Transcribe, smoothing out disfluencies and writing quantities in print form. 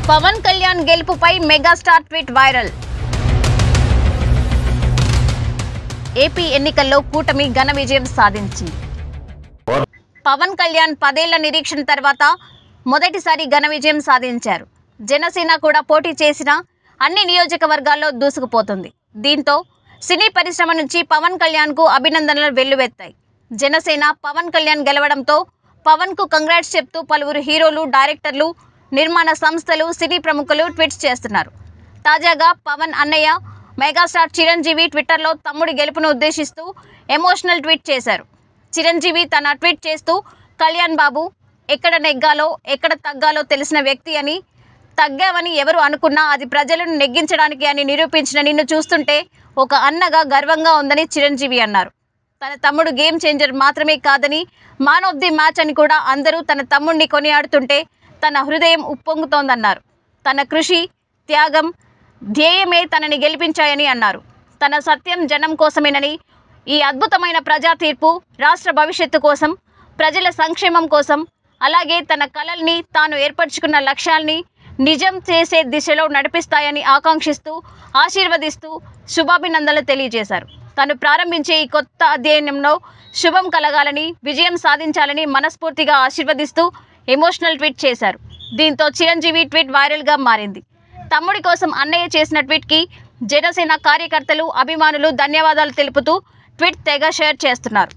పవన్ కళ్యాణ్ గెలుపుపై megastar tweet viral. AP ఎన్నికల్లో కూటమి ఘన విజయం సాధించింది. పవన్ కళ్యాణ్ 10 ఏళ్ల నిరీక్షణ తర్వాత మొదటిసారి ఘన విజయం సాధించారు. జనసేన కూడా పోటీ చేసిన అన్ని నియోజకవర్గాల్లో దూసుకుపోతుంది. దీంతో సినీ పరిశ్రమ నుంచి పవన్ కళ్యాణ్కు అభినందనలు వెల్లువెత్తాయి. జనసేన పవన్ కళ్యాణ్ గెలవడంతో పవన్కు కంగ్రాట్స్ చెప్తూ పలువురు హీరోలు, డైరెక్టర్లు, నిర్మాణ సంస్థలు, సినీ ప్రముఖులు ట్వీట్స్ చేస్తున్నారు. తాజాగా పవన్ అన్నయ్య మెగాస్టార్ చిరంజీవి ట్విట్టర్లో తమ్ముడి గెలుపును ఉద్దేశిస్తూ ఎమోషనల్ ట్వీట్ చేశారు. చిరంజీవి తన ట్వీట్ చేస్తూ, కళ్యాణ్ బాబు ఎక్కడ నెగ్గాలో ఎక్కడ తగ్గాలో తెలిసిన వ్యక్తి అని, తగ్గావని ఎవరు అనుకున్నా అది ప్రజలను నెగ్గించడానికి అని నిరూపించిన నిన్ను చూస్తుంటే ఒక అన్నగా గర్వంగా ఉందని చిరంజీవి అన్నారు. తన తమ్ముడు గేమ్ చేంజర్ మాత్రమే కాదని, మ్యాన్ ఆఫ్ ది మ్యాచ్ అని కూడా అందరూ తన తమ్ముడిని కొనియాడుతుంటే తన హృదయం ఉప్పొంగుతోందన్నారు. తన కృషి, త్యాగం, ధ్యేయమే తనని గెలిపించాయని అన్నారు. తన సత్యం జనం కోసమేనని, ఈ అద్భుతమైన ప్రజా తీర్పు రాష్ట్ర భవిష్యత్తు కోసం, ప్రజల సంక్షేమం కోసం, అలాగే తన కలల్ని, తాను ఏర్పరచుకున్న లక్ష్యాల్ని నిజం చేసే దిశలో నడిపిస్తాయని ఆకాంక్షిస్తూ, ఆశీర్వదిస్తూ శుభాభినందనలు తెలియజేశారు. తాను ప్రారంభించే ఈ కొత్త అధ్యయనంలో శుభం కలగాలని, విజయం సాధించాలని మనస్ఫూర్తిగా ఆశీర్వదిస్తూ ఎమోషనల్ ట్వీట్ చేశారు. దీంతో చిరంజీవి ట్వీట్ వైరల్గా మారింది. తమ్ముడి కోసం అన్నయ్య చేసిన ట్వీట్కి జనసేన కార్యకర్తలు, అభిమానులు ధన్యవాదాలు తెలుపుతూ ట్వీట్ తెగ షేర్ చేస్తున్నారు.